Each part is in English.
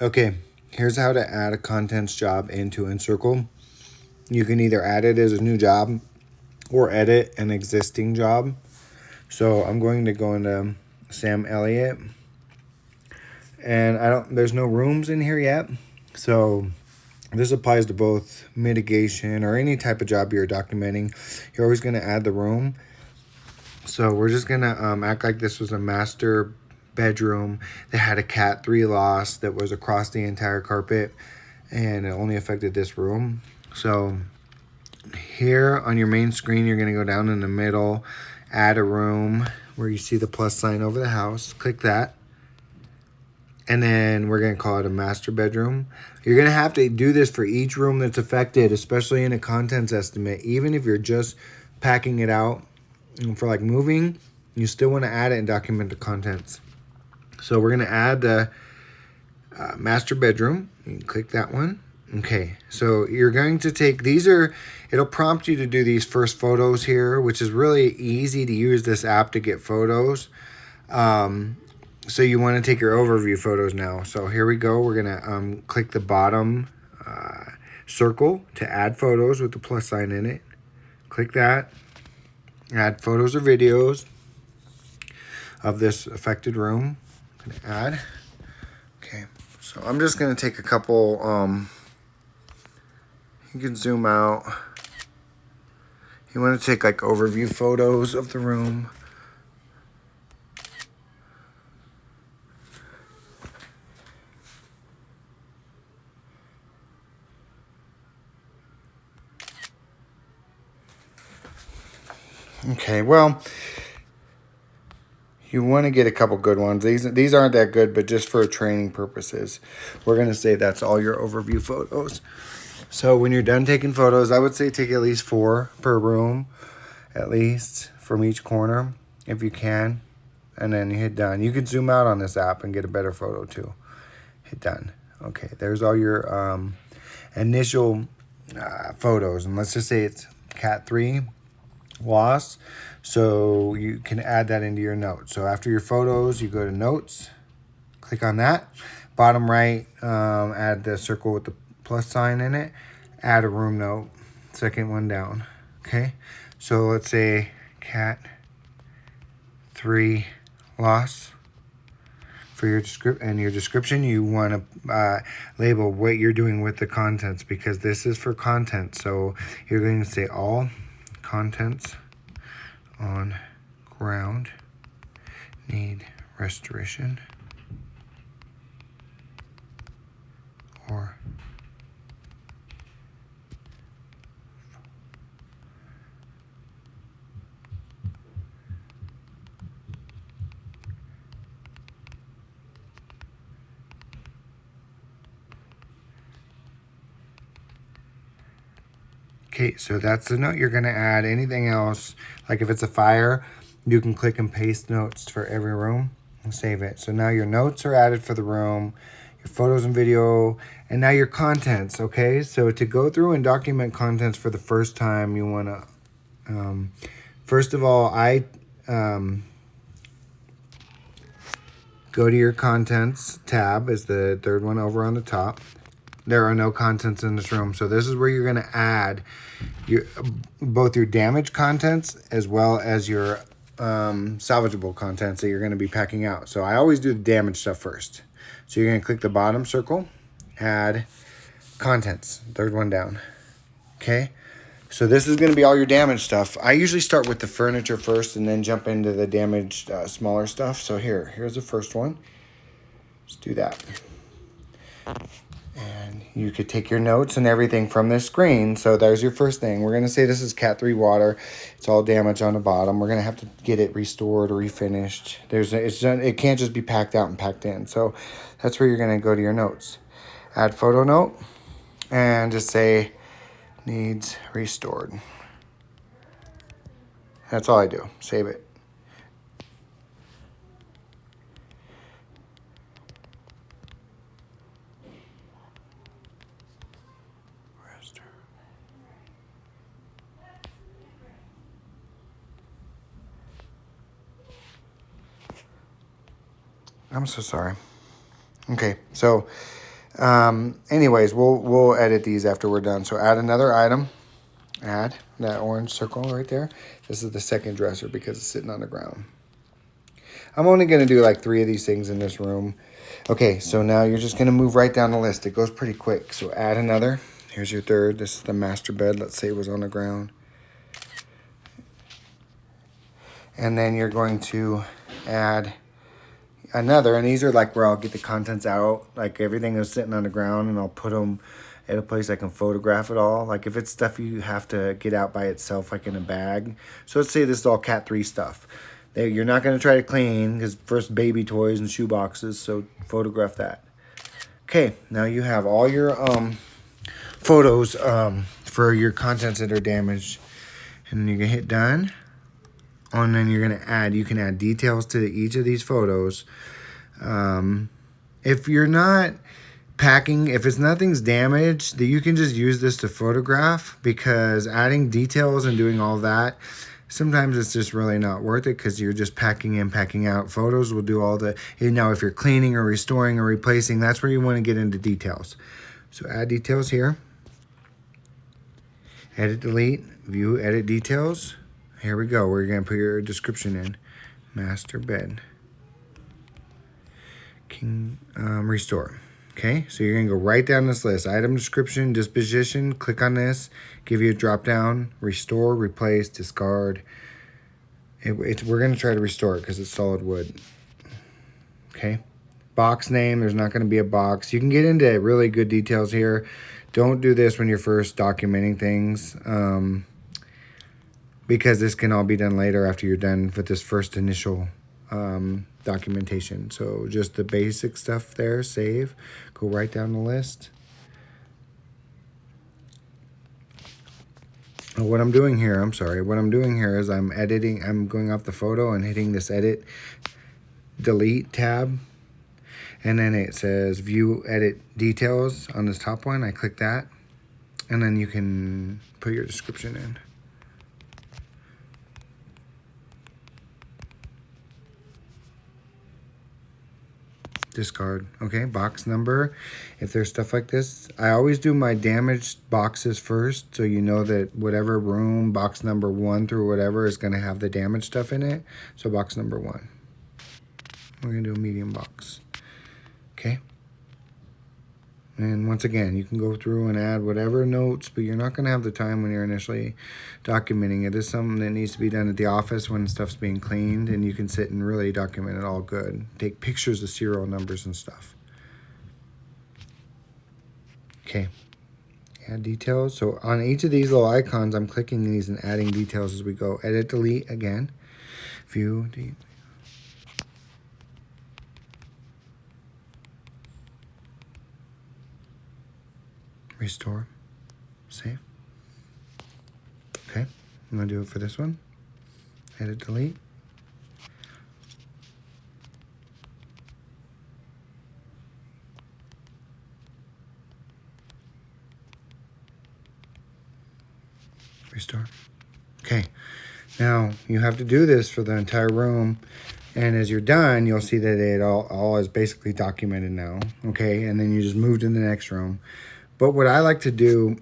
Okay, here's how to add a contents job into Encircle. You can either add it as a new job or edit an existing job. So I'm going to go into Sam Elliott, and there's no rooms in here yet. So this applies to both mitigation or any type of job you're documenting. You're always going to add the room. So we're just going to act like this was a master bedroom that had a Cat 3 loss that was across the entire carpet, and it only affected this room. So here on your main screen, you're going to go down in the middle, add a room where you see the plus sign over the house. Click that. And then we're going to call it a master bedroom. You're going to have to do this for each room that's affected, especially in a contents estimate. Even if you're just packing it out for like moving, you still want to add it and document the contents. So we're going to add the master bedroom. You can click that one. Okay, so you're going to take, it'll prompt you to do these first photos here, which is really easy to use this app to get photos. So you want to take your overview photos now. So here we go. We're going to click the bottom circle to add photos with the plus sign in it. Click that. Add photos or videos of this affected room. I'm going to add. Okay, so I'm just going to take a couple, you can zoom out. You want to take like overview photos of the room. Okay, well, you want to get a couple good ones. These aren't that good, but just for training purposes, we're going to say that's all your overview photos. So when you're done taking photos, I would say take at least 4 per room, at least from each corner, if you can. And then you hit done. You can zoom out on this app and get a better photo too. Hit done. Okay, there's all your initial photos. And let's just say it's Cat 3 loss. So you can add that into your notes. So after your photos, you go to notes, click on that. Bottom right, add the circle with the plus sign in it. Add a room note, second one down. Okay, so let's say Cat 3 loss. For your description, you want to label what you're doing with the contents, because this is for content. So you're going to say all contents on ground need restoration or okay, so that's the note you're going to add. Anything else, like if it's a fire, you can click and paste notes for every room and save it. So now your notes are added for the room, your photos and video, and now your contents, okay? So to go through and document contents for the first time, you want to, first of all, go to your contents tab is the third one over on the top. There are no contents in this room. So this is where you're going to add both your damaged contents as well as your salvageable contents that you're going to be packing out. So I always do the damaged stuff first. So you're going to click the bottom circle, add contents, third one down. Okay. So this is going to be all your damaged stuff. I usually start with the furniture first and then jump into the damaged smaller stuff. So here's the first one. Let's do that. And you could take your notes and everything from this screen. So there's your first thing. We're going to say this is Cat 3 water. It's all damaged on the bottom. We're going to have to get it restored or refinished. It can't just be packed out and packed in. So that's where you're going to go to your notes. Add photo note and just say needs restored. That's all I do. Save it. I'm so sorry. Okay, so Anyways, we'll edit these after we're done. So add another item. Add that orange circle right there. This is the second dresser because it's sitting on the ground. I'm only going to do like 3 of these things in this room. Okay, so now you're just going to move right down the list. It goes pretty quick. So add another. Here's your third. This is the master bed. Let's say it was on the ground. And then you're going to add another. And these are like where I'll get the contents out. Like everything is sitting on the ground and I'll put them at a place I can photograph it all. Like if it's stuff you have to get out by itself, like in a bag. So let's say this is all Cat 3 stuff. You're not going to try to clean because first baby toys and shoe boxes, so photograph that. Okay, now you have all your photos for your contents that are damaged. And you're going to hit done. And then you're going to add, you can add details to each of these photos. If you're not packing, if nothing's damaged, you can just use this to photograph, because adding details and doing all that, sometimes it's just really not worth it because you're just packing in, packing out. Photos will do all the, now if you're cleaning or restoring or replacing, that's where you want to get into details. So add details here. Edit, delete, view, edit details. Here we go. We're going to put your description in. Master bed. King, restore. Okay, so you're going to go right down this list. Item description, disposition, click on this, give you a drop down, restore, replace, discard. We're going to try to restore it because it's solid wood. Okay, box name, there's not going to be a box. You can get into really good details here. Don't do this when you're first documenting things, because this can all be done later after you're done with this first initial documentation. So just the basic stuff there, save, go right down the list. What I'm doing here is I'm editing, I'm going off the photo and hitting this edit, delete tab. And then it says view edit details on this top one. I click that. And then you can put your description in. Discard. Okay, box number. If there's stuff like this, I always do my damaged boxes first, so you know that whatever room, box number 1 through whatever, is going to have the damaged stuff in it. So box number 1. We're going to do a medium box. Okay. And once again, you can go through and add whatever notes, but you're not going to have the time when you're initially documenting it. This is something that needs to be done at the office when stuff's being cleaned, and you can sit and really document it all good. Take pictures of serial numbers and stuff. Okay. Add details. So on each of these little icons, I'm clicking these and adding details as we go. Edit, delete again. View, delete. Restore, save. Okay, I'm gonna do it for this one. Edit, delete. Restore. Okay, now you have to do this for the entire room. And as you're done, you'll see that it all is basically documented now. Okay, and then you just move to the next room. But what I like to do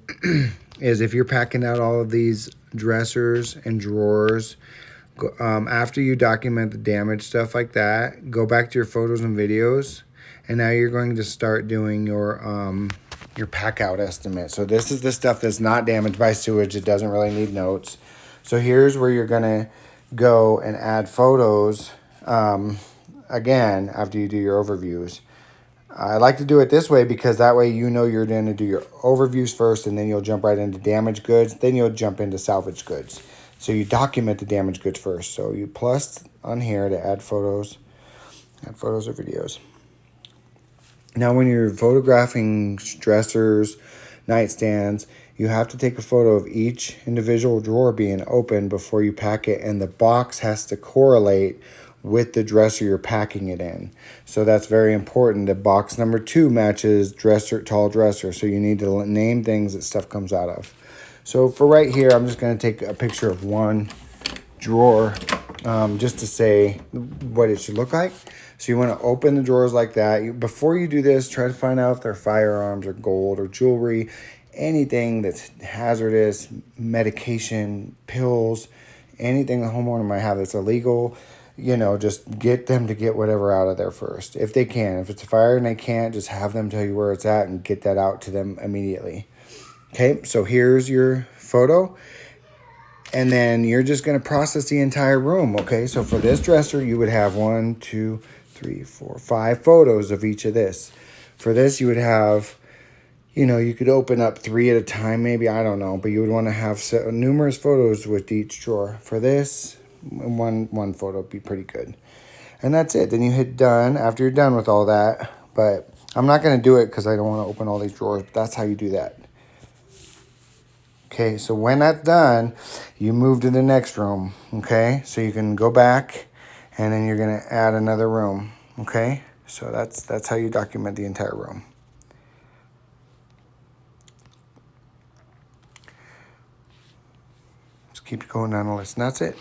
is, if you're packing out all of these dressers and drawers, after you document the damage stuff like that, go back to your photos and videos, and now you're going to start doing your pack out estimate. So this is the stuff that's not damaged by sewage. It doesn't really need notes. So here's where you're going to go and add photos again after you do your overviews. I like to do it this way because that way you know you're going to do your overviews first, and then you'll jump right into damaged goods. Then you'll jump into salvage goods. So you document the damaged goods first. So you plus on here to add photos or videos. Now when you're photographing dressers, nightstands, you have to take a photo of each individual drawer being open before you pack it, and the box has to correlate with the dresser you're packing it in. So that's very important. The box number 2 matches dresser, tall dresser. So you need to name things that stuff comes out of. So for right here, I'm just going to take a picture of one drawer just to say what it should look like. So you want to open the drawers like that. Before you do this, try to find out if they're firearms or gold or jewelry, anything that's hazardous, medication, pills, anything the homeowner might have that's illegal. You know, just get them to get whatever out of there first, if they can. If it's a fire and they can't, just have them tell you where it's at and get that out to them immediately. Okay, so here's your photo. And then you're just going to process the entire room, okay? So for this dresser, you would have 1, 2, 3, 4, 5 photos of each of this. For this, you would have, you know, you could open up 3 at a time, maybe, I don't know. But you would want to have numerous photos with each drawer. For this, one photo would be pretty good. And that's it. Then you hit done after you're done with all that. But I'm not going to do it because I don't want to open all these drawers. But that's how you do that. Okay, so when that's done, you move to the next room, okay? So you can go back, and then you're going to add another room, okay? So that's how you document the entire room. Just keep going down the list, and that's it.